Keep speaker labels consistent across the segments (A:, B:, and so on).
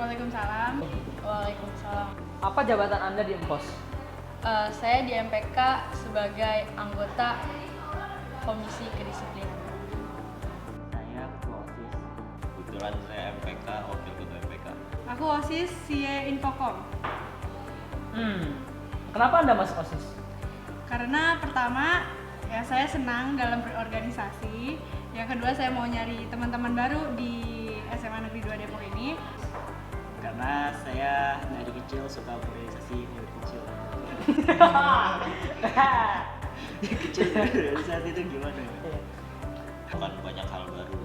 A: Waalaikumsalam.
B: Waalaikumsalam.
C: Apa jabatan Anda di Empos?
B: Saya di MPK sebagai anggota Komisi Kedisiplinan.
D: Saya ketua OSIS.
E: Kebetulan saya MPK, wakil ketua MPK.
A: Aku OSIS SIE Infocom.
C: Kenapa Anda masuk OSIS?
A: Karena pertama, ya saya senang dalam berorganisasi. Yang kedua, saya mau nyari teman-teman baru di SMA Negeri 2 Depok ini.
D: Karena saya dari kecil suka organisasi dari kecil. Kecil organisasi itu gimana ya?
E: Bukan banyak hal baru.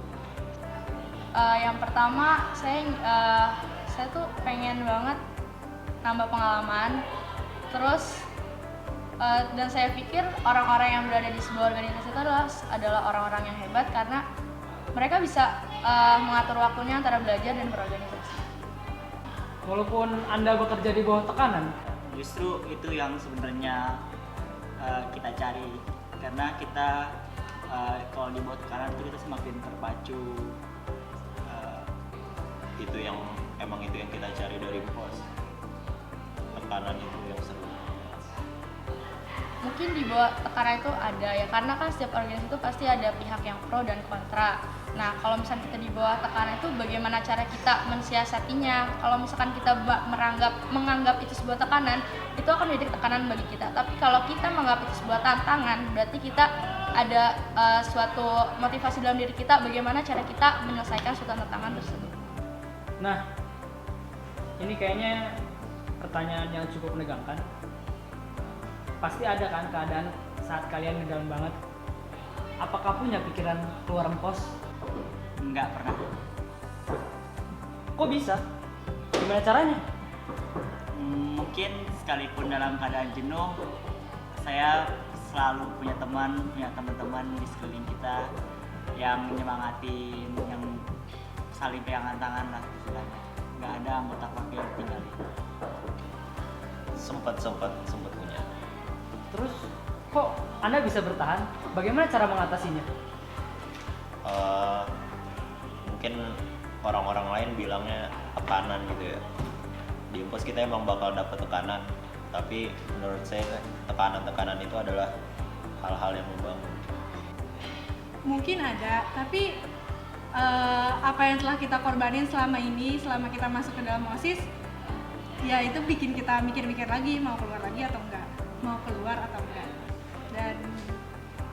B: Yang pertama, saya tuh pengen banget nambah pengalaman. Terus dan saya pikir orang-orang yang berada di sebuah organisasi itu adalah orang-orang yang hebat karena mereka bisa mengatur waktunya antara belajar dan berorganisasi.
C: Walaupun Anda bekerja di bawah tekanan,
D: Justru itu yang sebenarnya kita cari. Karena kita kalau di bawah tekanan itu kita semakin terpacu.
E: Itu yang kita cari dari pos. Tekanan itu yang seru.
B: Mungkin di bawah tekanan itu ada ya, karena kan setiap organisasi itu pasti ada pihak yang pro dan kontra. Nah, kalau misalkan kita di bawah tekanan itu bagaimana cara kita mensiasatinya? Kalau misalkan kita menganggap itu sebuah tekanan, itu akan menjadi tekanan bagi kita. Tapi kalau kita menganggap itu sebuah tantangan, berarti kita ada suatu motivasi dalam diri kita bagaimana cara kita menyelesaikan suatu tantangan tersebut.
C: nah ini kayaknya pertanyaan yang cukup menegangkan. Pasti ada kan keadaan saat kalian ngedown banget. Apakah punya pikiran keluar Empos?
D: Nggak pernah.
C: Kok bisa? Gimana caranya?
D: Mungkin sekalipun dalam keadaan jenuh, saya selalu punya teman-teman di sekeliling kita yang menyemangatin, yang saling pegangan tangan lah istilahnya. Nggak ada anggota keluarga yang tinggalin.
E: Sempat punya.
C: Terus kok Anda bisa bertahan? Bagaimana cara mengatasinya?
E: Mungkin orang-orang lain bilangnya tekanan gitu ya. Di Empos kita emang bakal dapet tekanan, tapi menurut saya tekanan itu adalah hal-hal yang membangun.
A: Mungkin ada, tapi apa yang telah kita korbanin selama ini, selama kita masuk ke dalam OSIS, ya itu bikin kita mikir-mikir lagi mau keluar lagi atau enggak, mau keluar atau enggak. Dan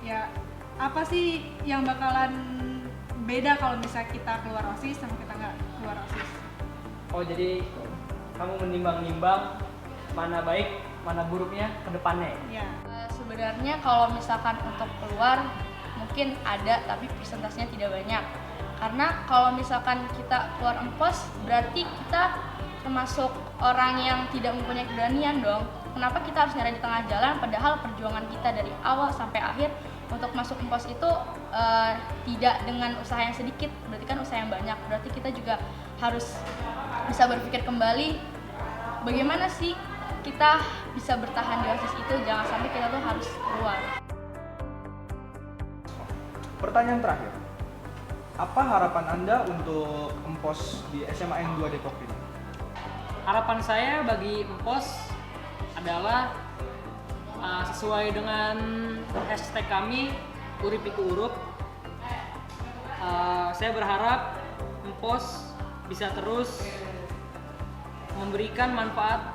A: ya apa sih yang bakalan beda kalau misalnya kita keluar OSIS sama kita nggak keluar OSIS?
C: Oh, jadi kamu menimbang-nimbang mana baik, mana buruknya ke depannya ya?
A: Ya.
B: Sebenarnya kalau misalkan untuk keluar mungkin ada, tapi persentasenya tidak banyak. Karena kalau misalkan kita keluar Empos, berarti kita termasuk orang yang tidak mempunyai keberanian dong. Kenapa kita harus nyari di tengah jalan, padahal perjuangan kita dari awal sampai akhir untuk masuk Empos itu tidak dengan usaha yang sedikit, berarti kan usaha yang banyak. Berarti kita juga harus bisa berpikir kembali bagaimana sih kita bisa bertahan di OSIS itu, jangan sampai kita tuh harus keluar.
F: Pertanyaan terakhir, apa harapan Anda untuk Empos di SMA N 2 Depok ini?
C: Harapan saya bagi Empos adalah sesuai dengan hashtag kami Uripiku Urup. Saya berharap Empos bisa terus memberikan manfaat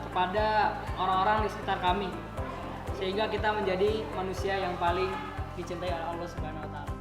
C: kepada orang-orang di sekitar kami, sehingga kita menjadi manusia yang paling dicintai oleh Allah Subhanahu wa Ta'ala.